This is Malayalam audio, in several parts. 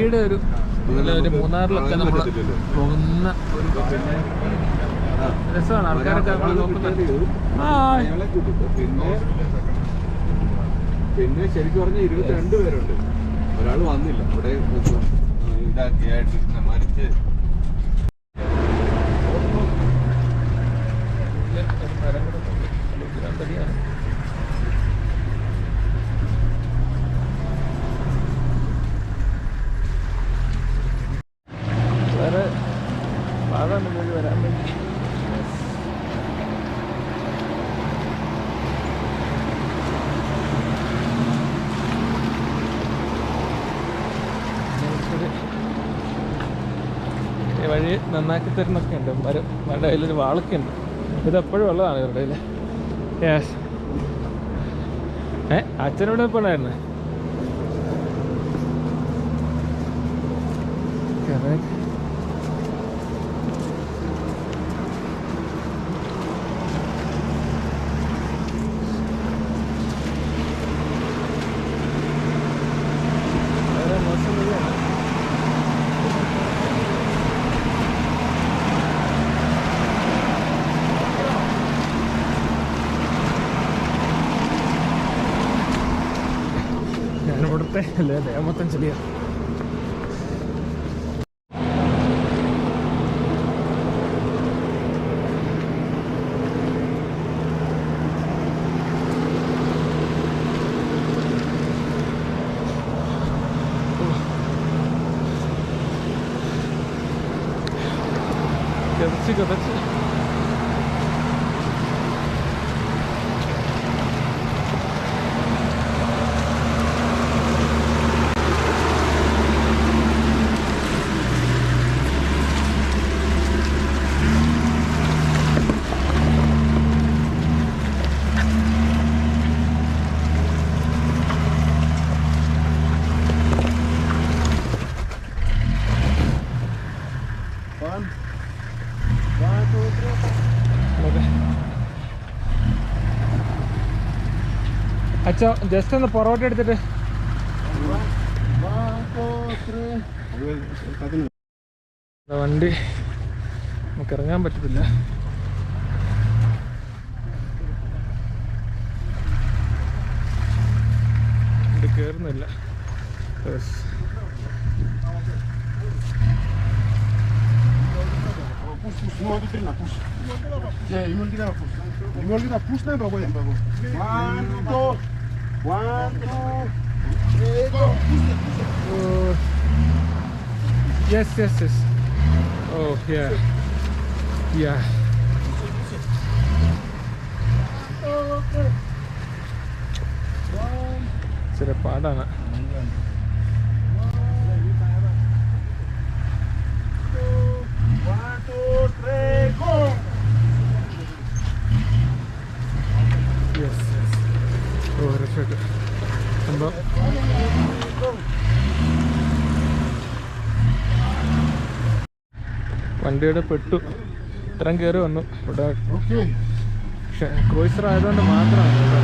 വഴിയുടെ ഒരു മൂന്നാറിലൊക്കെ നമ്മൾ പോകുന്ന ഒരു രസമാണ്. ആൾക്കാരൊക്കെ നോക്കുന്നുണ്ട്. പിന്നെ ശരിക്കും പറഞ്ഞാൽ 22 പേരുണ്ട്. ഒരാൾ വന്നില്ല. ഇവിടെ ഇതാക്കിയായിട്ട് മരിച്ച് വേറെ പാടാണ് വരാൻ വേണ്ടി. വഴി നന്നാക്കി തരുന്നൊക്കെ ഉണ്ട്. മരുടെ കയ്യിലൊരു വാളൊക്കെ ഉണ്ട്. ഇതെപ്പോഴും ഉള്ളതാണ് ഇവരുടെ കയ്യിൽ. യെസ്. അച്ഛനോട് ഇപ്പോൾ ഉണ്ടായിരുന്നു. ഞാനിവിടുത്തെ അല്ലേ മൊത്തം ചെളിയ. കതച്ച് അച്ഛോ ജസ്റ്റ് ഒന്ന് പുറകോട്ട് എടുത്തിട്ട്. വണ്ടി നമുക്ക് ഇറങ്ങാൻ പറ്റത്തില്ല. വണ്ടി കയറുന്നില്ല. Yes. Oh yeah. ഇച്ചിരി പാടാണ്. സംഭവം വണ്ടിയുടെ പെട്ടു. ഇത്രയും കയറി വന്നു. ഇവിടെ പക്ഷെ ക്രൂയിസർ ആയതുകൊണ്ട് മാത്രമാണ് ഇവിടെ.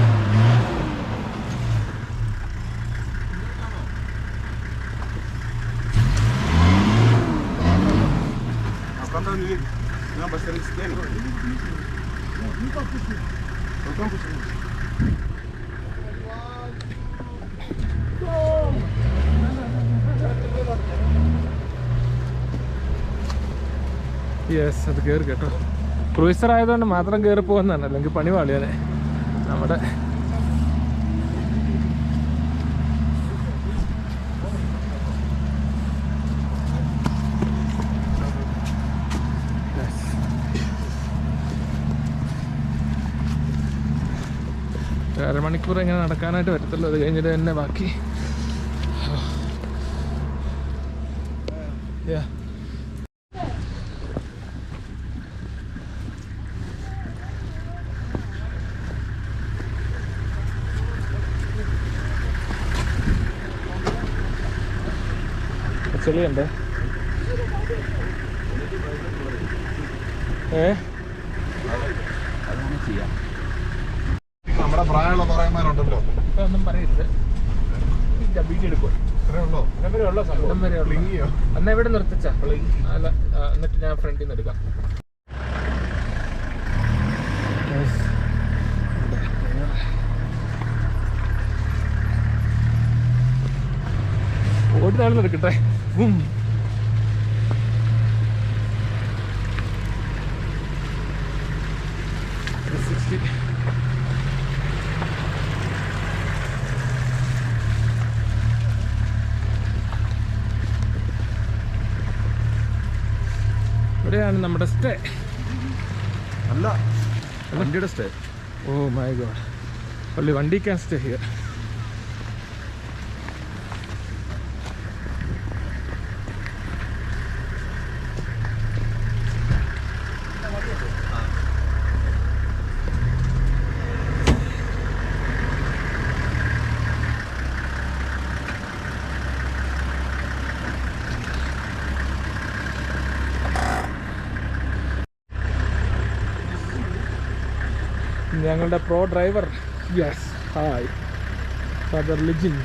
യെസ്, അത് കയറി കേട്ടോ. ക്രൂയിസർ ആയതുകൊണ്ട് മാത്രം കയറി പോകുന്നതാണ്, അല്ലെങ്കിൽ പണി പാളിയാനെ നമ്മുടെ. അരമണിക്കൂർ ഇങ്ങനെ നടക്കാനായിട്ട് വരത്തുള്ളൂ. അത് കഴിഞ്ഞിട്ട് തന്നെ ബാക്കി. ചെളിയുണ്ട്. നമ്മുടെ പ്രായമുള്ള പറയന്മാരുണ്ടല്ലോ, ഒന്നും പറയരുത്. വീഡിയോ എടുക്കും. ഇവിടം വരെ ഉള്ള സ്ഥലം. ഇവിടം വരെ ഉള്ളു. എന്നാ ഇവിടെ നിർത്തിച്ചാ അല്ല, എന്നിട്ട് ഞാൻ ഫ്രണ്ടിൽ നിന്ന് എടുക്കാം. ഓടിനാണെന്ന് എടുക്കട്ടെ. ഇവിടെയാണ് നമ്മുടെ സ്റ്റേ. അല്ല, വണ്ടിയുടെ stay. Oh my god, only വണ്ടി can stay here. ഞങ്ങളുടെ pro driver, yes, hi father Lijin.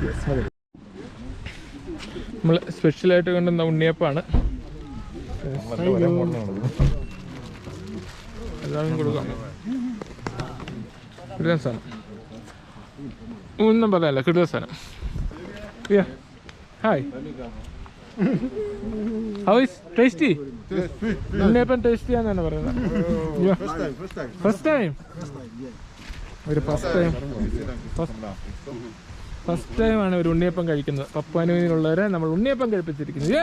Yes, അതെ, നമ്മൾ സ്പെഷ്യലായിട്ട് കൊണ്ടുവന്ന ഉണ്ണിയപ്പാണ്. എല്ലാവരും കൊടുക്കാം. കിട്ടുന്ന സാധനം ഒന്നും പറയാനല്ല, കിട്ടുന്ന സാധനം. Hi, how is tasty? Unniyappam tasty ആണെന്നാണ് പറയുന്നത്. ഫസ്റ്റ് ടൈം ഒരു ഫസ്റ്റ് ടൈമാണ് ഒരു ഉണ്ണിയപ്പം കഴിക്കുന്നത്. പപ്പാനുവിനുള്ളവരെ നമ്മൾ ഉണ്ണിയപ്പം കഴിപ്പിച്ചിരിക്കുന്നത്.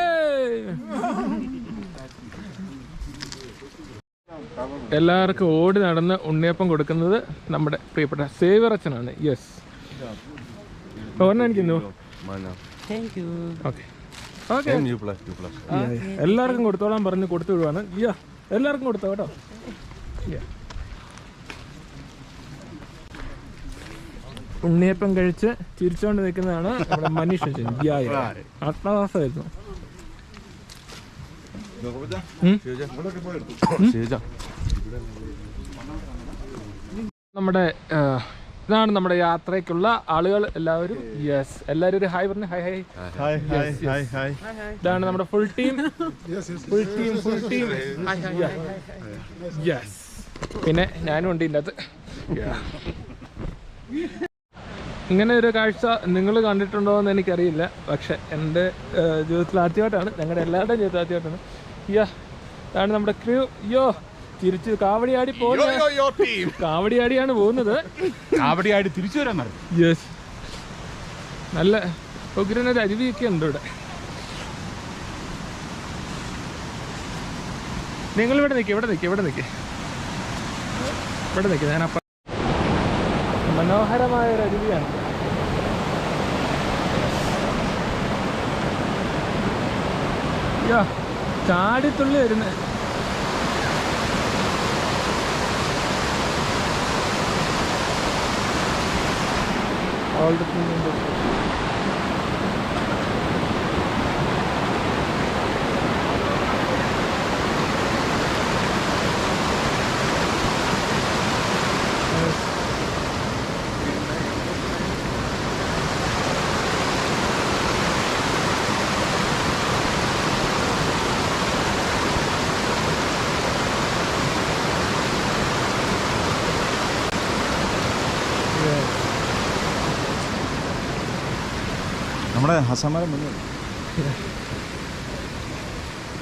എല്ലാവർക്കും ഓടി നടന്ന് ഉണ്ണിയപ്പം കൊടുക്കുന്നത് നമ്മുടെ പ്രിയപ്പെട്ട സേവർ അച്ഛനാണ്. യെസ്, ഓർമ്മ. ഓക്കെ, എല്ലാവർക്കും കൊടുത്തോളാൻ പറഞ്ഞ് കൊടുത്തു വിടുവാണ്. എല്ലാവർക്കും കൊടുത്തോ കേട്ടോ. ഉണ്ണിയപ്പം കഴിച്ച് ചിരിച്ചോണ്ട് നിൽക്കുന്നതാണ് നമ്മുടെ മനീഷ്. ആത്മവാസമായിരുന്നു. നമ്മുടെ ഇതാണ് നമ്മുടെ യാത്രയ്ക്കുള്ള ആളുകൾ എല്ലാവരും. യെസ്, എല്ലാവരും ഒരു ഹായ് പറഞ്ഞു. Hi hi. ഇതാണ് നമ്മുടെ ഫുൾ ടീം. യെസ്, പിന്നെ ഞാനും ഉണ്ട് ഇതിൻ്റെ അകത്ത്. ഇങ്ങനെ ഒരു കാഴ്ച നിങ്ങൾ കണ്ടിട്ടുണ്ടോ എന്ന് എനിക്കറിയില്ല. പക്ഷെ എൻ്റെ ജീവിതത്തിൽ ആദ്യമായിട്ടാണ്, ഞങ്ങളുടെ എല്ലാവരുടെയും ജീവിതത്തിൽ ആദ്യമായിട്ടാണ്. ഇതാണ് നമ്മുടെ ക്രൂ. തിരിച്ച് കാവടിയാടി കാവടിയാടിയാണ് പോകുന്നത്. കാവടിയാടി തിരിച്ചു വരാൻ. യെസ്, നല്ല ഉഗ്രനൊരു അരുവിയൊക്കെ ഉണ്ട് ഇവിടെ. നിങ്ങൾ ഇവിടെ നിൽക്കുക. ഞാനപ്പം മനോഹരമായ ഒരു അരുവിയാണ്. ചാടിത്തുള്ളി വരുന്നത്. all the things in this. നമ്മുടെ ഹസമരം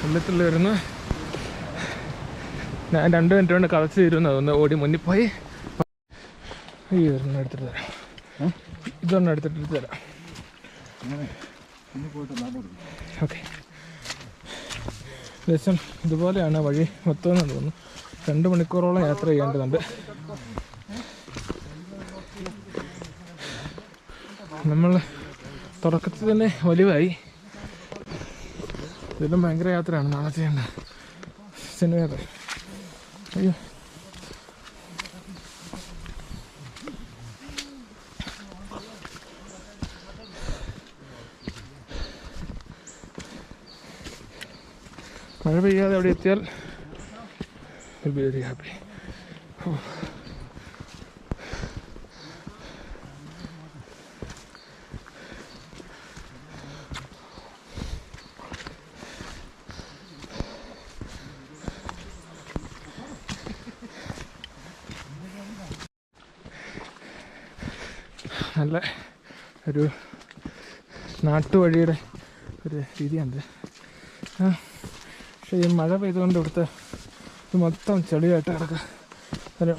വെള്ളത്തിൽ വരുന്നു. ഞാൻ 2 മിനിറ്റ് കൊണ്ട് കളച്ച് തരുന്നു. അതൊന്ന് ഓടി മുന്നിൽ പോയി ഒരെണ്ണം എടുത്തിട്ട് തരാം. ഇതൊരെണ്ണം എടുത്തിട്ട് തരാം. ഓക്കെ, ദേശം ഇതുപോലെയാണ് വഴി മൊത്തം എന്ന് തോന്നുന്നു. 2 മണിക്കൂറോളം യാത്ര ചെയ്യേണ്ടതുണ്ട്. നമ്മൾ തുടക്കത്തിൽ തന്നെ വലിവായി. ഇതെല്ലാം ഭയങ്കര യാത്രയാണ് നാളെ ചെയ്യേണ്ടത്. സിനിമ അയ്യോ, മഴ പെയ്യാതെ അവിടെ എത്തിയാൽ വിൽ ബി വെരി ഹാപ്പി. നല്ല ഒരു നാട്ടുവഴിയുടെ ഒരു രീതിയുണ്ട്. പക്ഷേ ഈ മഴ പെയ്തുകൊണ്ട് ഇവിടുത്തെ ഇത് മൊത്തം ചെളിയായിട്ട് കിടക്കുക. ഒരു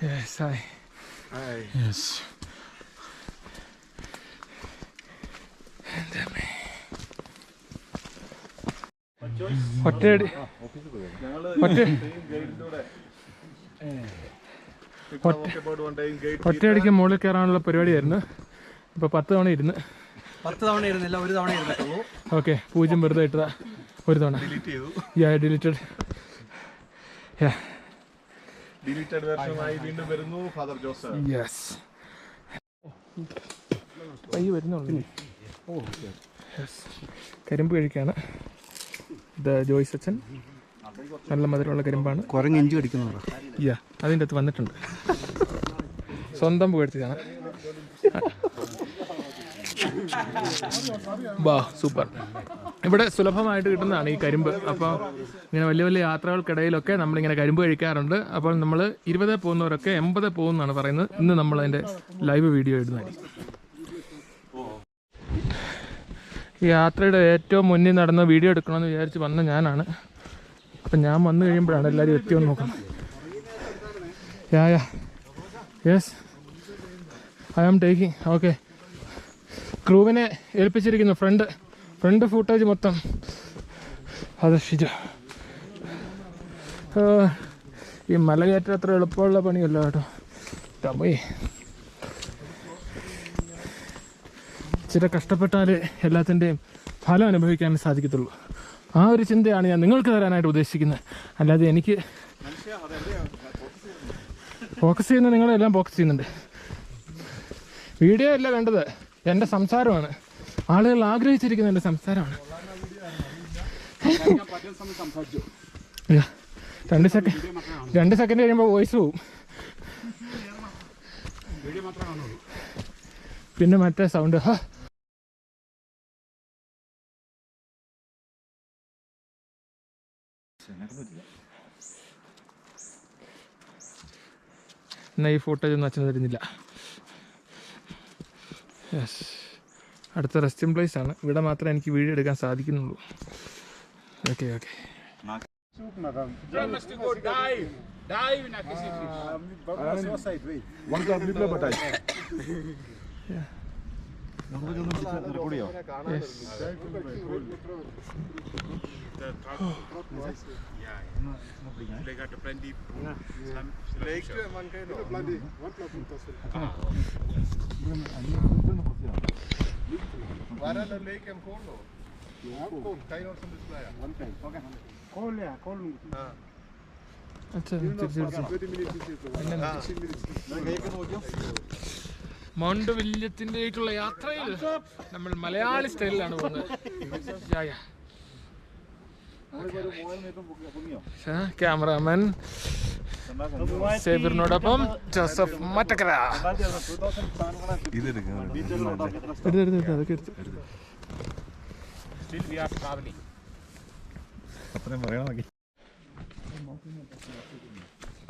Yes, hi. Hi. Yes. ഒറ്റയടി ഒറ്റയടിക്ക് മുകളിൽ കയറാനുള്ള പരിപാടിയായിരുന്നു. ഇപ്പോൾ 10 തവണ ഇരുന്ന്. 10 തവണ ഇരുന്നില്ല, ഒരു തവണ ഇരുന്നിട്ടുള്ളൂ. ഓക്കെ, 0 വെറുതെ ഇട്ടതാ. ഒരു തവണ ഡിലീറ്റഡ്. ഡിലീറ്റഡ് വെർഷനായി വീണ്ടും വരുന്നു ഫാദർ ജോസഫ്. യെസ്, പയ്യെ വരുന്നുള്ളൂ. കരിമ്പ് കഴിക്കാണ്. ഇത് ജോയ്സ് അച്ഛൻ, നല്ല മധുരമുള്ള കരിമ്പാണ്. കുരങ്ങ് ഇഞ്ചി കടിക്കുന്നു. അതിൻ്റെ അകത്ത് വന്നിട്ടുണ്ട്. സ്വന്തം പുകഴ്ത്തിയാണ്. വാ, സൂപ്പർ. ഇവിടെ സുലഭമായിട്ട് കിട്ടുന്നതാണ് ഈ കരിമ്പ്. അപ്പോൾ ഇങ്ങനെ വലിയ വലിയ യാത്രകൾക്കിടയിലൊക്കെ നമ്മളിങ്ങനെ കരിമ്പ് കഴിക്കാറുണ്ട്. അപ്പോൾ നമ്മൾ 20 പോകുന്നവരൊക്കെ 80 പോകുമെന്നാണ് പറയുന്നത്. ഇന്ന് നമ്മളതിൻ്റെ ലൈവ് വീഡിയോ ഇടുന്നതായിരിക്കും. ഈ യാത്രയുടെ ഏറ്റവും മുന്നിൽ നടന്ന വീഡിയോ എടുക്കണമെന്ന് വിചാരിച്ച് വന്ന ഞാനാണ്. അപ്പം ഞാൻ വന്നു കഴിയുമ്പോഴാണ് എല്ലാവരും എത്തിയെന്ന് നോക്കുന്നത്. Yes, I am taking. Okay, ക്രൂവിനെ ഏൽപ്പിച്ചിരിക്കുന്നു. ഫ്രണ്ട് ഫുട്ടേജ് മൊത്തം ആദർശിച്ചു. ഈ മലകയറ്റം അത്ര എളുപ്പമുള്ള പണിയല്ല കേട്ടോ. തമേ ഇച്ചിരി കഷ്ടപ്പെട്ടാൽ എല്ലാത്തിൻ്റെയും ഫലം അനുഭവിക്കാൻ സാധിക്കത്തുള്ളൂ. ആ ഒരു ചിന്തയാണ് ഞാൻ നിങ്ങൾക്ക് തരാനായിട്ട് ഉദ്ദേശിക്കുന്നത്. അല്ലാതെ എനിക്ക് ഫോക്കസ് ചെയ്യുന്ന നിങ്ങളെല്ലാം ഫോക്കസ് ചെയ്യുന്നുണ്ട്. വീഡിയോ അല്ല വേണ്ടത്, എൻ്റെ സംസാരമാണ്. ആളുകൾ ആഗ്രഹിച്ചിരിക്കുന്ന എൻ്റെ സംസാരമാണ്. 2 സെക്കൻഡ് കഴിയുമ്പോൾ വോയിസ് പോവും. പിന്നെ മറ്റേ സൗണ്ട് എന്നാൽ ഈ ഫുട്ടേജ് ഒന്നും അച്ഛന് തരുന്നില്ല. യെസ്, അടുത്ത റെസ്റ്റിംഗ് പ്ലേസ് ആണ്. ഇവിടെ മാത്രമേ എനിക്ക് വീഡിയോ എടുക്കാൻ സാധിക്കുന്നുള്ളൂ. ഓക്കെ. മൗണ്ട് വില്യത്തിൻ്റെക്കുള്ള യാത്രയിൽ നമ്മൾ മലയാളി സ്റ്റൈലിലാണ് പോകുന്നത്. ക്യാമറാമാൻ സേബിറിനോടൊപ്പം ജോസഫ് മറ്റക്കര. അതൊക്കെ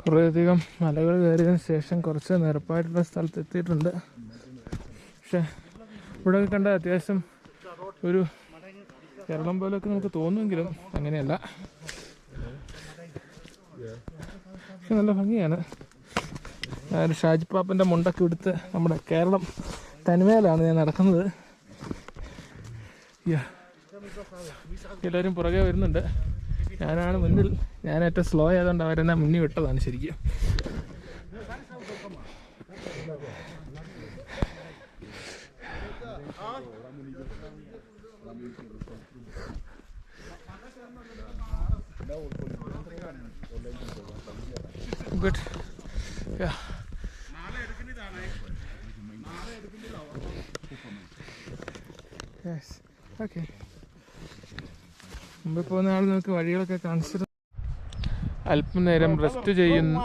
കുറേയധികം മലകൾ കയറിയതിന് ശേഷം കുറച്ച് നിരപ്പായിട്ടുള്ള സ്ഥലത്ത് എത്തിയിട്ടുണ്ട്. പക്ഷെ ഇവിടെ കണ്ട അത്യാവശ്യം ഒരു കേരളം പോലെയൊക്കെ നമുക്ക് തോന്നുമെങ്കിലും അങ്ങനെയല്ല. പക്ഷെ നല്ല ഭംഗിയാണ്. ഞാനൊരു ഷാജിപ്പാപ്പൻ്റെ മുണ്ടൊക്കെ എടുത്ത് നമ്മുടെ കേരളം തനിമയിലാണ് ഞാൻ നടക്കുന്നത്. എല്ലാവരും പുറകെ വരുന്നുണ്ട്. ഞാനാണ് മുന്നിൽ. ഞാൻ ഏറ്റവും സ്ലോ ആയതുകൊണ്ട് അവരെന്നെ മുന്നിൽ വിട്ടതാണ് ശരിക്കും. Good. Yeah. Yes. Okay. മുമ്പ് പോകുന്ന ആൾ നമുക്ക് വഴികളൊക്കെ കാണിച്ചിട്ട് അല്പനേരം റെസ്റ്റ് ചെയ്യുന്നു.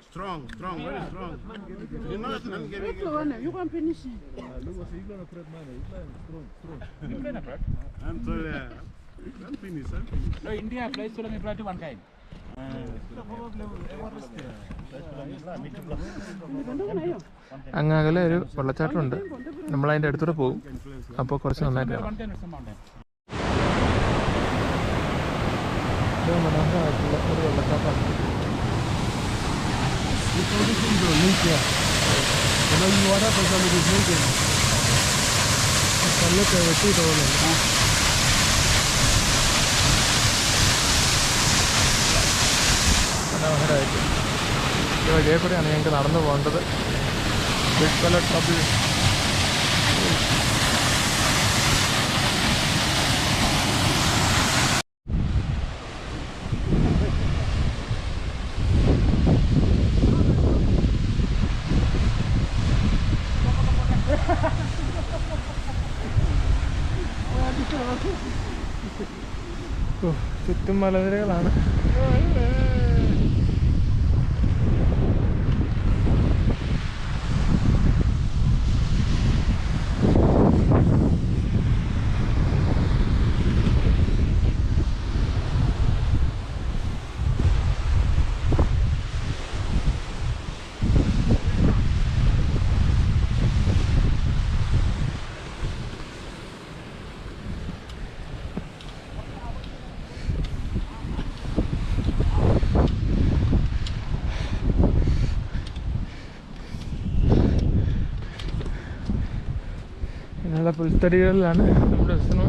Strong, very strong. You know it's not giving you can finish. I'm sorry. I'm finished. No, India applies to me to one kind. അങ്ങകലെ ഒരു വെള്ളച്ചാട്ടമുണ്ട്. നമ്മളതിൻ്റെ അടുത്തൂടെ പോകും. അപ്പോൾ കുറച്ച് നന്നായിട്ട് കാണാം. മനോഹരമായിട്ടുള്ള ഒരു വെള്ളച്ചാട്ടമാണ്. കല്ലൊക്കെ വെട്ടിയിട്ട് പോകുന്നുണ്ട്. മനോഹരമായിട്ട് ഈ വഴിയെ കൂടെയാണ് ഞങ്ങൾക്ക് നടന്നു പോകേണ്ടത്. പല ട്രബിൾ ചുറ്റും മലനിരകളാണ്. ഇങ്ങനെയുള്ള പുൽത്തടികളിലാണ് നമ്മുടെ ബസ്സിന്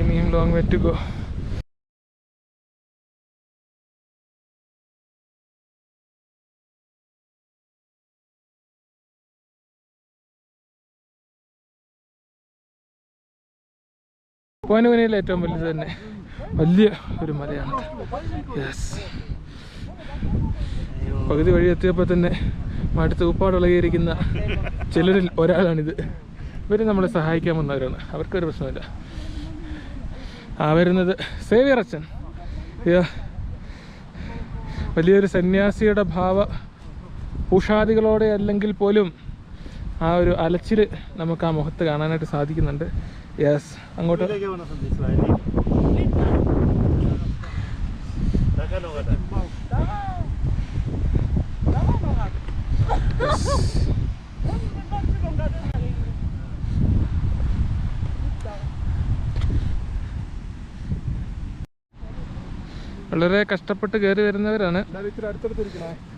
ഇനിയും ലോങ് വേ ടു ഗോ. പോനുവനിയിൽ ഏറ്റവും വലുത് തന്നെ വലിയ ഒരു മലയാണ്. യെസ്, പകുതി വഴി എത്തിയപ്പോൾ തന്നെ മടുത്ത് ഉപ്പാടിളകിയിരിക്കുന്ന ചിലരിൽ ഒരാളാണിത്. ഇവർ നമ്മളെ സഹായിക്കാൻ വന്നവരാണ്. അവർക്കൊരു പ്രശ്നമില്ല. വരുന്നത് സേവിയർ അച്ഛൻ. വലിയൊരു സന്യാസിയുടെ ഭാവ ഉഷാദികളോടെ അല്ലെങ്കിൽ പോലും ആ ഒരു അലച്ചിൽ നമുക്ക് ആ മുഖത്ത് കാണാനായിട്ട് സാധിക്കുന്നുണ്ട്. യെസ്, അങ്ങോട്ട് വളരെ കഷ്ടപ്പെട്ട് കയറി വരുന്നവരാണ്.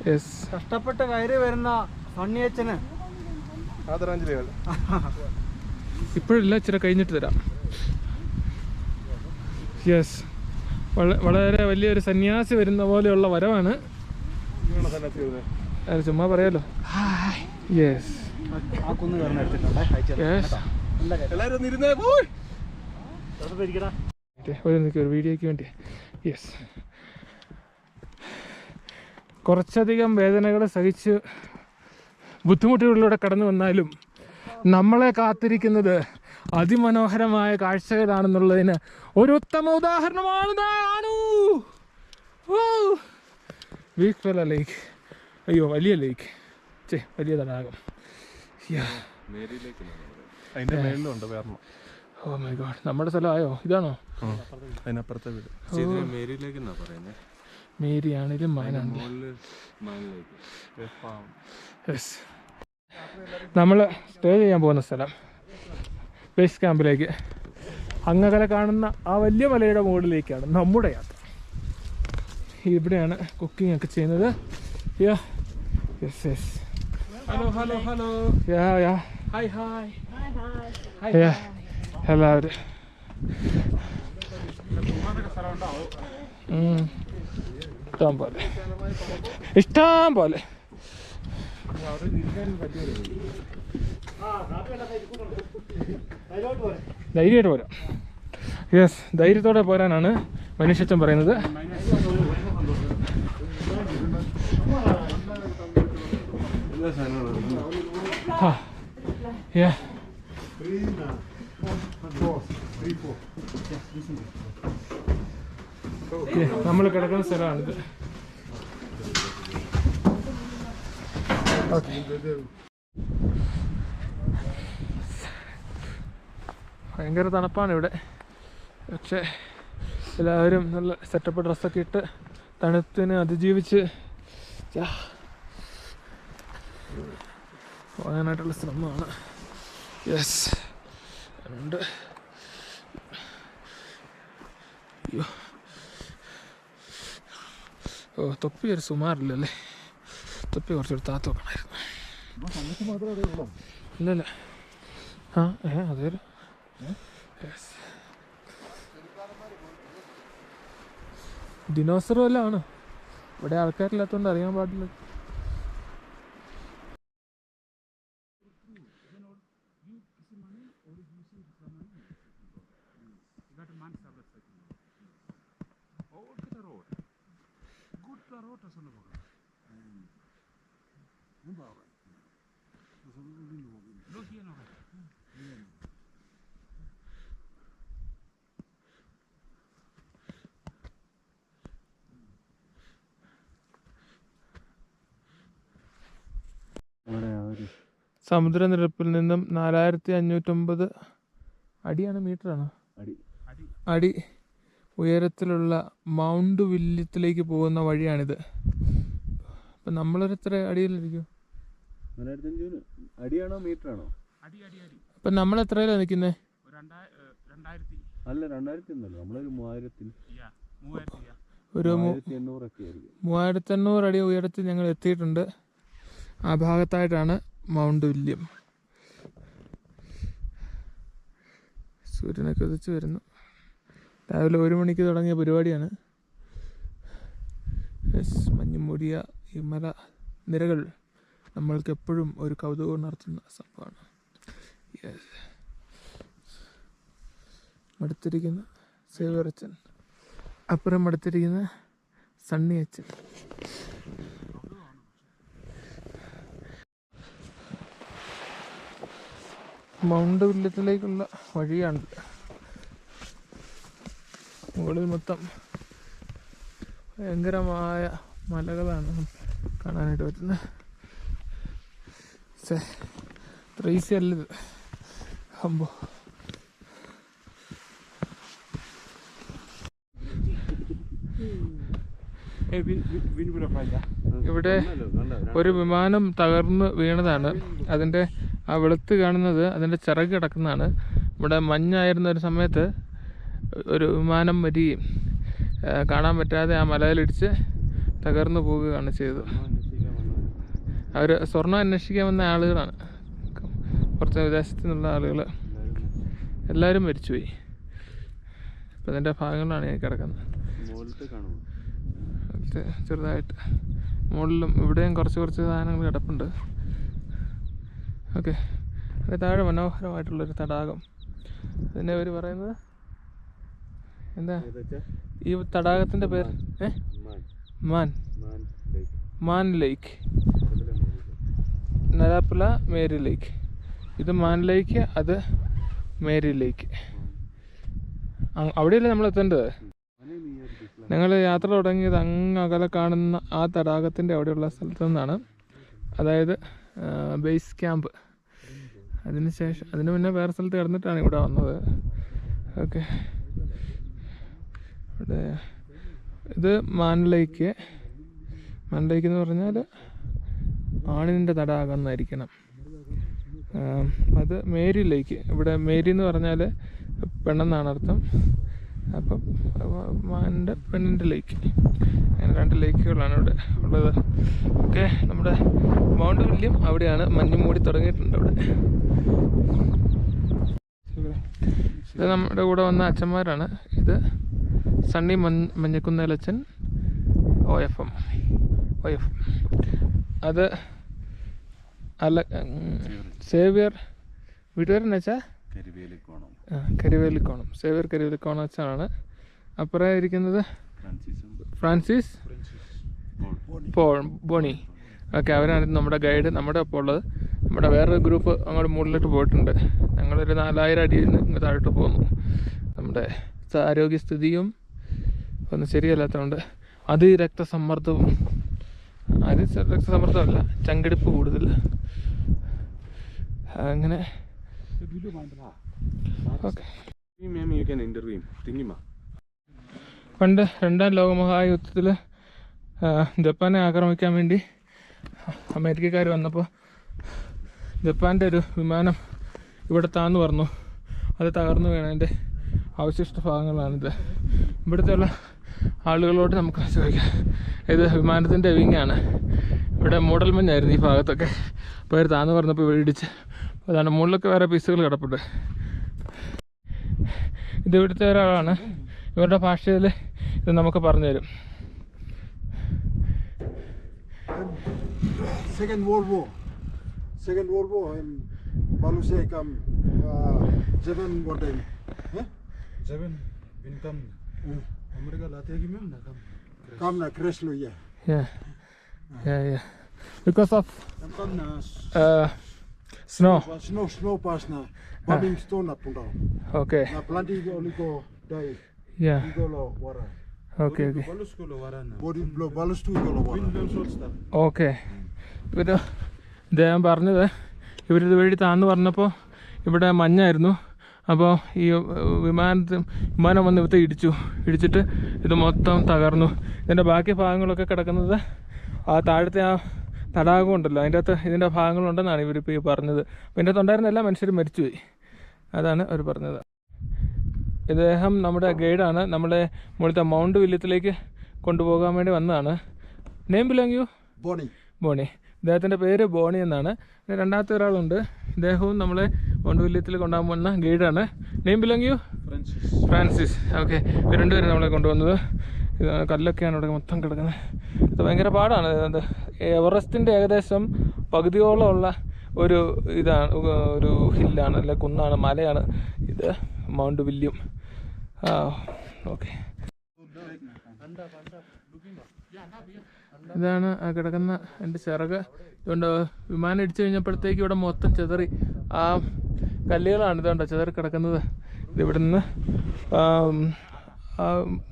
യെസ്, കഷ്ടപ്പെട്ട് കയറി വരുന്ന സണ്ണിയച്ഛന് ആദരാഞ്ജലികൾ. ഇപ്പോഴില്ല, ഇച്ചിരി കഴിഞ്ഞിട്ട് തരാം. യെസ്, വളരെ വലിയൊരു സന്യാസി വരുന്ന പോലെയുള്ള വരവാണ്. അത് ചുമ്മാ പറയാലോ. യെസ്, ഒരു വീഡിയോയ്ക്ക് വേണ്ടി. യെസ്, കുറച്ചധികം വേദനകൾ സഹിച്ച് ബുദ്ധിമുട്ടുകളിലൂടെ കടന്നു വന്നാലും നമ്മളെ കാത്തിരിക്കുന്നത് അതിമനോഹരമായ കാഴ്ചകളാണെന്നുള്ളതിന് ഒരു ഉത്തമ ഉദാഹരണമാണ്. വീക്ക്ഫെല്ല ലേക്ക്. അയ്യോ, വലിയ ലേക്ക്, വലിയ തടാകം. അതിന്റെ മേളിലുണ്ട് വേറെ. ഓ മൈ ഗോഡ്, നമ്മുടെ സ്ഥലമായോ? ഇതാണോ? അതിനപ്പുറത്തെ വീട് മേരിയിലേക്ക് എന്നാ പറയുന്നത്. മേരിയാണെങ്കിലും മാനാണ്. യെസ്, നമ്മൾ സ്റ്റേ ചെയ്യാൻ പോകുന്ന സ്ഥലം ബേസ് ക്യാമ്പിലേക്ക്, അങ്ങകലെ കാണുന്ന ആ വലിയ മലയുടെ മുകളിലേക്കാണ് നമ്മുടെ യാത്ര. ഇവിടെയാണ് കുക്കിംഗ് ഒക്കെ ചെയ്യുന്നത്. Yes yes, hello hello hello, hi hi, എല്ലാവരും ഇഷ്ടം പോലെ ധൈര്യമായിട്ട് പോരാം. യെസ്, ധൈര്യത്തോടെ പോരാനാണ് മനുഷ്യച്ചൻ പറയുന്നത്. നമ്മൾ കിടക്കുന്ന സ്ഥലമാണിത്. ഭയങ്കര തണുപ്പാണ് ഇവിടെ. പക്ഷേ എല്ലാവരും നല്ല സെറ്റപ്പ് ഡ്രസ്സൊക്കെ ഇട്ട് തണുപ്പിനെ അതിജീവിച്ച് പോകാനായിട്ടുള്ള ശ്രമമാണ്. യെസ്, ഉണ്ട്. അയ്യോ, ഓ തൊപ്പി ഒരു സുമാറില്ലല്ലേ. തൊപ്പി കുറച്ചൊരു താത്ത വെക്കണമായിരുന്നു. ഇല്ലല്ല, അതൊരു ദിനോസറും എല്ലാം ആണ്. ഇവിടെ ആൾക്കാരില്ലാത്തതുകൊണ്ട് അറിയാൻ പാടില്ല. സമുദ്രനിരപ്പിൽ നിന്നും 4550 അടിയാണ്, മീറ്ററാണ്, അടി ഉയരത്തിലുള്ള മൗണ്ട് വില്യത്തിലേക്ക് പോകുന്ന വഴിയാണിത്. അപ്പം നമ്മളൊരു എത്ര അടിയിലിരിക്കും? അടിയാണോ മീറ്ററാണോ? അപ്പം നമ്മൾ എത്രയിലാണ് നിൽക്കുന്നത്? അല്ല, 2000 ഒന്നല്ല, നമ്മളൊരു 3000 ഒരു 3800 അടി ഉയരത്തിൽ ഞങ്ങൾ എത്തിയിട്ടുണ്ട്. ആ ഭാഗത്തായിട്ടാണ് മൗണ്ട് വില്യം. സൂര്യനൊക്കെ ഉദിച്ച് വരുന്നു. രാവിലെ 1 മണിക്ക് തുടങ്ങിയ പരിപാടിയാണ്. മഞ്ഞുമൂടിയ ഈ മല നിരകൾ നമ്മൾക്ക് എപ്പോഴും ഒരു കൗതുകം ഉണർത്തുന്ന സംഭവമാണ്. അടുത്തിരിക്കുന്ന സേവറച്ചൻ, അപ്പുറം അടുത്തിരിക്കുന്ന സണ്ണി അച്ഛൻ. മൗണ്ട് വില്യത്തിലേക്കുള്ള വഴിയാണിത്. മുകളിൽ മൊത്തം ഭയങ്കരമായ മലകളാണ് കാണാനായിട്ട് പറ്റുന്നത്. ഈസി അല്ലത്. അമ്പോ, ഇവിടെ ഒരു വിമാനം തകർന്ന് വീണതാണ്. അതിൻ്റെ ആ വെളുത്ത് കാണുന്നത് അതിൻ്റെ ചിറക് കിടക്കുന്നതാണ്. ഇവിടെ മഞ്ഞായിരുന്ന ഒരു സമയത്ത് ഒരു വിമാനം വരികയും കാണാൻ പറ്റാതെ ആ മലയിലിടിച്ച് തകർന്നു പോവുകയാണ് ചെയ്തത്. അവർ സ്വർണ്ണം അന്വേഷിക്കാൻ വന്ന ആളുകളാണ്, കുറച്ച് വിദേശത്തു നിന്നുള്ള ആളുകൾ. എല്ലാവരും മരിച്ചുപോയി. അപ്പം അതിൻ്റെ ഭാഗങ്ങളാണ് ഈ കിടക്കുന്നത്. ചെറുതായിട്ട് മുകളിലും ഇവിടെയും കുറച്ച് സാധനങ്ങൾ കിടപ്പുണ്ട്. ഓക്കെ, അത് താഴെ മനോഹരമായിട്ടുള്ളൊരു തടാകം. അതിൻ്റെ പേര് പറയുന്നത് എന്താ? ഈ തടാകത്തിൻ്റെ പേര് മാൻ ലേക്ക്. നരാപ്പുല മേരി ലേക്ക്. ഇത് മാൻ ലേക്ക്, അത് മേരി ലേക്ക്. അവിടെയല്ലേ നമ്മൾ എത്തേണ്ടത്. ഞങ്ങൾ യാത്ര തുടങ്ങിയത് അങ്ങ് അകലെ കാണുന്ന ആ തടാകത്തിൻ്റെ അവിടെയുള്ള സ്ഥലത്തു നിന്നാണ്. അതായത് ബേസ് ക്യാമ്പ്. അതിന് മുന്നേ വേറെ സ്ഥലത്ത് കിടന്നിട്ടാണ് ഇവിടെ വന്നത്. ഓക്കെ, ഇവിടെ ഇത് മാൻ ലേക്ക് എന്ന് പറഞ്ഞാൽ ആണിൻ്റെ തടാകം എന്നായിരിക്കണം. അത് മേരി ലേക്ക്. ഇവിടെ മേരി എന്ന് പറഞ്ഞാൽ പെണ്ണെന്നാണ് അർത്ഥം. അപ്പം മാനിൻ്റെ പെണ്ണിൻ്റെ ലേക്ക്. അങ്ങനെ 2 ലേക്കുകളാണ് ഇവിടെ ഉള്ളത്. ഓക്കെ, നമ്മുടെ മൗണ്ട് വില്യം അവിടെയാണ്. മഞ്ഞ് മൂടി തുടങ്ങിയിട്ടുണ്ട് അവിടെ. ഇത് നമ്മുടെ കൂടെ വന്ന അച്ഛന്മാരാണ്. ഇത് സണ്ണി മഞ്ഞക്കുന്നേലച്ചൻ OFM. അത് അല്ല സേവിയർ വീട്ടുപേരെന്ന് വെച്ചാൽ കരിവേലിക്കോണം. സേവിയർ കരിവേലിക്കോണം വെച്ചാണ്. അപ്പുറം ഇരിക്കുന്നത് ഫ്രാൻസിസ് ബോണി. ഓക്കെ, അവരാണ് നമ്മുടെ ഗൈഡ് നമ്മുടെ ഒപ്പം ഉള്ളത്. നമ്മുടെ വേറൊരു ഗ്രൂപ്പ് അങ്ങോട്ട് മുകളിലോട്ട് പോയിട്ടുണ്ട്. ഞങ്ങളൊരു 4000 അടിയിൽ നിന്ന് ഇങ്ങ് താഴോട്ട് പോകുന്നു. നമ്മുടെ ആരോഗ്യസ്ഥിതിയും ഒന്നും ശരിയല്ലാത്തതുകൊണ്ട് രക്തസമ്മർദ്ദമല്ല, ചങ്കടിപ്പ് കൂടുതൽ. അങ്ങനെ ഓക്കെ. പണ്ട് 2ാം ലോകമഹായുദ്ധത്തിൽ ജപ്പാനെ ആക്രമിക്കാൻ വേണ്ടി അമേരിക്കക്കാർ വന്നപ്പോൾ ജപ്പാൻ്റെ ഒരു വിമാനം ഇവിടെ താന്നു പറഞ്ഞു. അത് തകർന്നു വീണതിൻ്റെ അവശിഷ്ട ഭാഗങ്ങളാണിത്. ഇവിടുത്തെ ഉള്ള ആളുകളോട് നമുക്ക് ചോദിക്കാം. ഇത് വിമാനത്തിൻ്റെ വിങ്ങാണ്. ഇവിടെ മൂടൽ മഞ്ഞായിരുന്നു ഈ ഭാഗത്തൊക്കെ. അപ്പോൾ അവർ താന്ന് പറഞ്ഞപ്പോൾ ഇവിടെ ഇടിച്ച് അതാണ്. മുകളിലൊക്കെ വേറെ പീസുകൾ കിടപ്പുണ്ട്. ഇത് ഇവിടുത്തെ ഒരാളാണ്. ഇവരുടെ ഭാഷയിൽ ഇത് നമുക്ക് പറഞ്ഞു തരും. Second World War in Malaysia kam Japan modern. Japan income America late gi mem na kam na crash lo ya. Yeah. Because of Kam na snow. Snow pass na bombing stone na punda. Okay. Na plenty only go die. Yeah. Go lo wara. Okay. Balus ko lo wara na. Body blow balus tu go lo wara. Okay. ഇവർ അദ്ദേഹം പറഞ്ഞത് ഇവരിത് വഴി താന്ന് പറഞ്ഞപ്പോൾ ഇവിടെ മഞ്ഞായിരുന്നു. അപ്പോൾ ഈ വിമാനം വന്ന് ഇവിടുത്തെ ഇടിച്ചിട്ട് ഇത് മൊത്തം തകർന്നു. ഇതിൻ്റെ ബാക്കി ഭാഗങ്ങളൊക്കെ കിടക്കുന്നത് ആ താഴത്തെ ആ തടാകം ഉണ്ടല്ലോ, അതിൻ്റെ അകത്ത് ഇതിൻ്റെ ഭാഗങ്ങളുണ്ടെന്നാണ് ഇവരിപ്പോൾ ഈ പറഞ്ഞത്. അപ്പോൾ ഇതിൻ്റെ അകത്തുണ്ടായിരുന്ന എല്ലാ മനുഷ്യരും മരിച്ചുപോയി. അതാണ് അവർ പറഞ്ഞത്. ഇദ്ദേഹം നമ്മുടെ ഗൈഡാണ്. നമ്മളെ മുകളിലത്തെ മൗണ്ട് വില്യത്തിലേക്ക് കൊണ്ടുപോകാൻ വേണ്ടി വന്നതാണ്. Name belong you? ബോണി. ഇദ്ദേഹത്തിൻ്റെ പേര് ബോണി എന്നാണ്. പിന്നെ 2ാമത്തെ ഒരാളുണ്ട്. ഇദ്ദേഹവും നമ്മളെ മൗണ്ട് വില്യത്തിൽ കൊണ്ടുപോകാൻ പോകുന്ന ഗൈഡാണ്. Name belong you? Francis. Okay, ഇവർ 2 പേരും നമ്മളെ കൊണ്ടുവന്നത്. ഇത് കല്ലൊക്കെയാണ് ഇവിടെ മൊത്തം കിടക്കുന്നത്. ഇത് ഭയങ്കര പാടാണ്. ഇത് എവറസ്റ്റിൻ്റെ ഏകദേശം പകുതിയോളം ഉള്ള ഒരു ഹില്ലാണ്, അല്ലെ കുന്നാണ്, മലയാണ് ഇത് മൗണ്ട് വില്യം. ഓക്കെ, ഇതാണ് ആ കിടക്കുന്ന എൻ്റെ ചിറക്. ഇതുകൊണ്ട് വിമാനം ഇടിച്ചു കഴിഞ്ഞപ്പോഴത്തേക്ക് ഇവിടെ മൊത്തം ചിതറി. ആ കല്ലുകളാണ് ഇതുകൊണ്ട് ചിതറി കിടക്കുന്നത്. ഇതിവിടെ നിന്ന്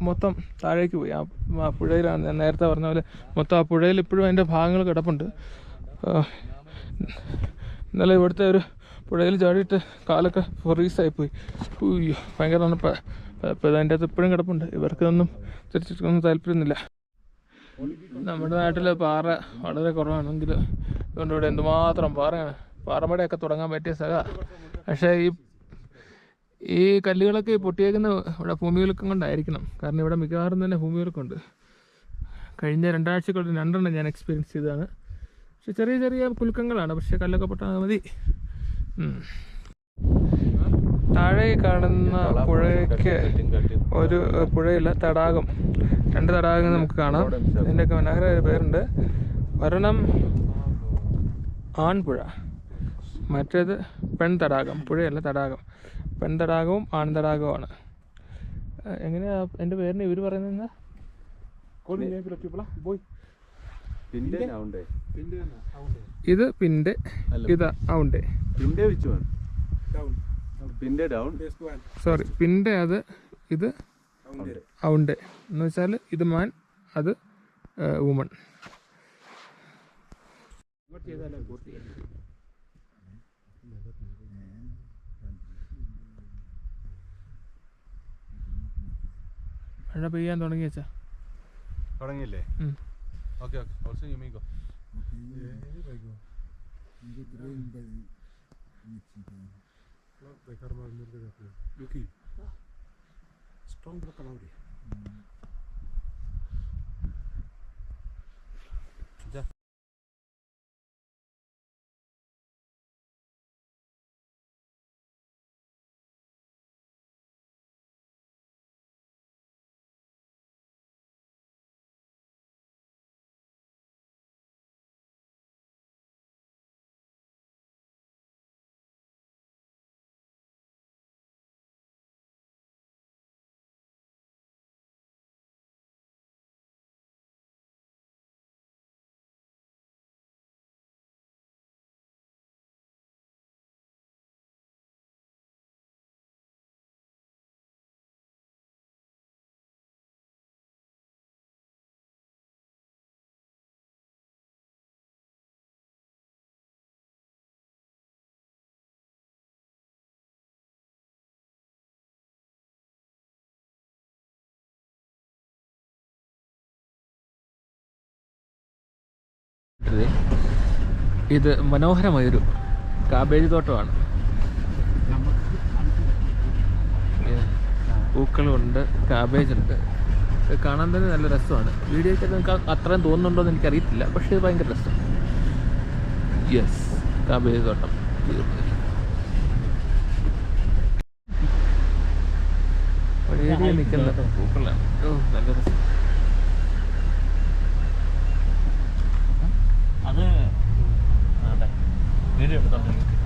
മൊത്തം താഴേക്ക് പോയി. ആ പുഴയിലാണ് ഞാൻ നേരത്തെ പറഞ്ഞ പോലെ മൊത്തം ആ പുഴയിൽ ഇപ്പോഴും അതിൻ്റെ ഭാഗങ്ങൾ കിടപ്പുണ്ട്. ഇന്നലെ ഇവിടുത്തെ ഒരു പുഴയിൽ ചാടിയിട്ട് കാലൊക്കെ ഫ്രീസായിപ്പോയി. ഭയങ്കര തണുപ്പ്. അപ്പോൾ അതിൻ്റെ അകത്ത് ഇപ്പോഴും കിടപ്പുണ്ട്. ഇവർക്കൊന്നും തിരിച്ചിട്ടൊന്നും താല്പര്യമൊന്നുമില്ല. നമ്മുടെ നാട്ടിൽ പാറ വളരെ കുറവാണെങ്കിൽ അതുകൊണ്ട് ഇവിടെ എന്തുമാത്രം പാറയാണ്. പാറമടയൊക്കെ തുടങ്ങാൻ പറ്റിയ പക്ഷേ ഈ കല്ലുകളൊക്കെ പൊട്ടിയേക്കുന്ന ഇവിടെ ഭൂമികുലുക്കം കൊണ്ടായിരിക്കണം. കാരണം ഇവിടെ മിക്കവാറും തന്നെ ഭൂമികുലുക്കമുണ്ട്. കഴിഞ്ഞ 2 ആഴ്ചക്കുള്ളിൽ 2 ഞാൻ എക്സ്പീരിയൻസ് ചെയ്തതാണ്. പക്ഷെ ചെറിയ ചെറിയ കുലുക്കങ്ങളാണ്. പക്ഷേ കല്ലൊക്കെ പൊട്ടാൽ മതി. താഴെ കാണുന്ന പുഴയ്ക്ക് ഒരു പുഴയില്ല, തടാകം, 2 തടാകങ്ങൾ നമുക്ക് കാണാം. ഇതിൻ്റെയൊക്കെ മനോഹരമായ പേരുണ്ട്. ഒരെണ്ണം ആൺപുഴ, മറ്റേത് പെൺതടാകം. പുഴയല്ല, തടാകം. പെൺതടാകവും ആൺതടാകവുമാണ്. എങ്ങനെയാ എൻ്റെ പേരിന് ഇവർ പറയുന്നത്? ഇത് പിൻ്റെ, ഇത് ഔണ്ടേ. സോറി, പിൻ്റെ അത്, ഇത് ഔണ്ടേ എന്ന് വെച്ചാൽ ഇത് മാൻ, അത് വുമൺ. മഴ പെയ്യാൻ തുടങ്ങിയില്ലേ? Okay. Also you may go. Strong cloudy. ഇത് മനോഹരമായൊരു കാബേജ് തോട്ടമാണ്. പൂക്കളുണ്ട്, കാബേജ് ഉണ്ട്. കാണാൻ തന്നെ നല്ല രസമാണ്. വീഡിയോയ്ക്ക് നിങ്ങൾക്ക് അത്രയും തോന്നുന്നുണ്ടോ എന്ന് എനിക്കറിയത്തില്ല, പക്ഷേ ഇത് ഭയങ്കര രസമാണ്. യെസ്, കാബേജ് തോട്ടം വഴിയരികിൽ നിൽക്കുന്ന പൂക്കളാണ്. ഓ, നല്ല രസം. അത് വീഡിയോ എടുത്തോണ്ടിരിക്കും.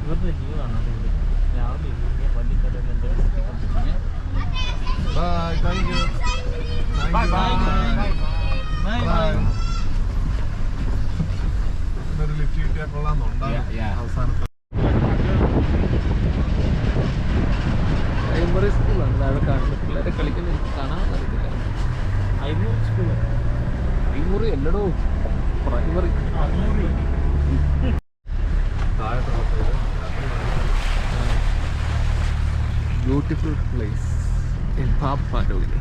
ഇവരുടെ ജീവാണ് രാവിലെ വല്ലിക്കടയിൽ എന്തെങ്കിലും. Bye, thank you. Bye bye. Bye bye. ഒരു ലിഫ്റ്റ് കിട്ടിയാൽ കൊള്ളാമെന്നുണ്ടാവും അവസാനത്തെ. പ്രൈമറി സ്കൂളാണ് താഴെ കാണുന്നത്. പിള്ളേരെ കളിക്കുന്ന എനിക്ക് കാണാൻ അറിയത്തില്ല. അയ്യൂർ സ്കൂള്. പ്രൈമറി അല്ലടോ, primary. Beautiful place in Pappanur.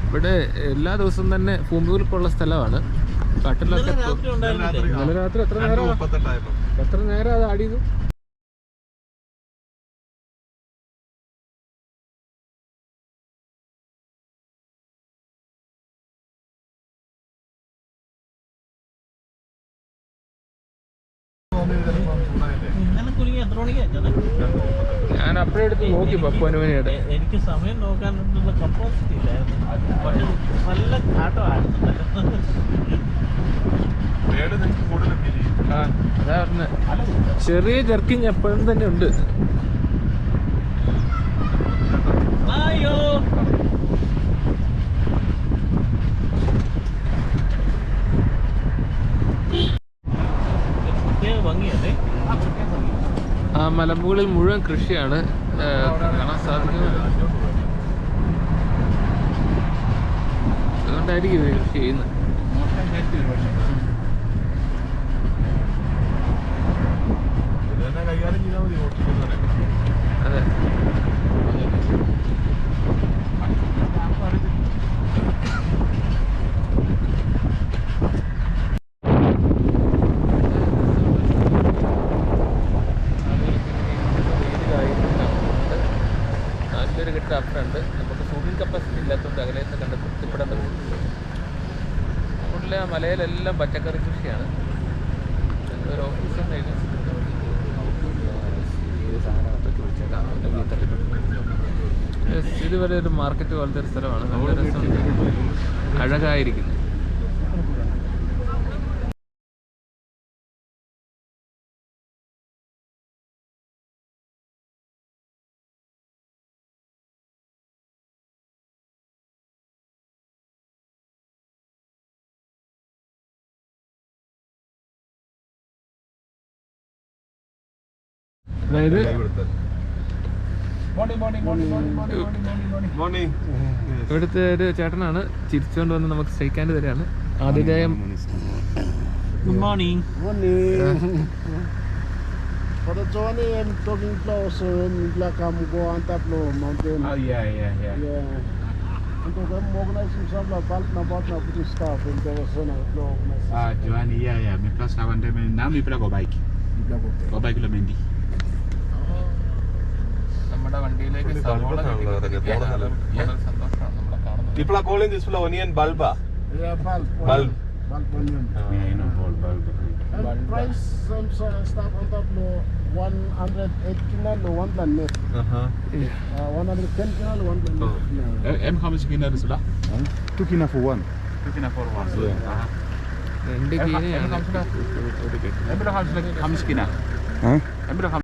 ഇവിടെ എല്ലാ ദിവസവും തന്നെ ഭൂമികുലുക്കമുള്ള സ്ഥലമാണ്. കാട്ടിലൊക്കെ രാത്രി ഉണ്ടായിരുന്നില്ലേ? ഇന്നലെ രാത്രി എത്ര നേരം അത് ആടിയത്? ഇന്നലെ കുലുങ്ങി എത്ര മണിക്കാ വെച്ചത്? ഞാൻ അപ്പഴേ എടുത്ത് നോക്കി പപ്പനുവിനെയുടെ. എനിക്ക് സമയം നോക്കാനുള്ള കപ്പാസിറ്റി ഇല്ലായിരുന്നു. പക്ഷെ നല്ല കാട്ടമായിരുന്നു. ആ, അതാ പറഞ്ഞ ചെറിയ ജർക്കിങ് എപ്പോഴും തന്നെ ഉണ്ട്. അയ്യോ, പ്രത്യേക ഭംഗിയല്ലേ? ആ മലമുകളിൽ മുഴുവൻ കൃഷിയാണ് കാണാൻ സാധിക്കുന്നത്. അതുകൊണ്ടായിരിക്കും ഇവർ കൃഷി ചെയ്യുന്നത്. കൈകാര്യം ചെയ്താൽ മതി ഓട്ടിക്കുന്നവരെ. അതെ, നല്ലൊരു കെട്ട് അപ്പുറമുണ്ട്. നമുക്ക് സൂമിങ് കപ്പാസിറ്റി ഇല്ലാത്തതുകൊണ്ട് അകലെ നിന്ന് കണ്ട് തൃപ്തിപ്പെടേണ്ട കൂടുതൽ. ആ മലയിലെല്ലാം പച്ചക്കറി കൃഷിയാണ്. ഒരു ഓഫീസും ഏജൻസി ഇതുവരെ ഒരു മാർക്കറ്റ് പോലത്തെ ഒരു സ്ഥലമാണ്. നല്ല രസം, അഴകായിരിക്കുന്നു. അതായത് മോർണിംഗ്. ഇവിടുത്തെ ഒരു ചേട്ടനാണ് ചിരിച്ചുകൊണ്ട് വന്ന് നമുക്ക് സ്റ്റേക്കാൻഡ് തരാണ്. ആതിഥേയം. Good morning. For the journey, I'm talking close in Blackham, go on Taplo Mountain. Yeah. Yeah. Untuk kami organizing samla balik na buat na putih staff in the sana lo organize. Ah, Johan, iya. Mi plus kawan dia mi pula go bike. Go bike lo mendi. നമ്മുടെ വണ്ടിയിലേക്ക് സവോള കിട്ടിക്കൊണ്ടിരിക്കുകയാണ്. വളരെ സന്തോഷമാണ് നമ്മളെ കാണുന്നത്. People are calling this full onion bulba. Yeah, bulb. Bulb. Bulb onion. Yeah, you know, bulb. And price some staff on top lo 108 kilo lo 1 plan net. 110 kilo lo 1 plan net. Em how much kina sudah? 2 kina for one. 2 kina for one. രണ്ട് കീനയാണ്. Em berapa how much kina? Huh? Em berapa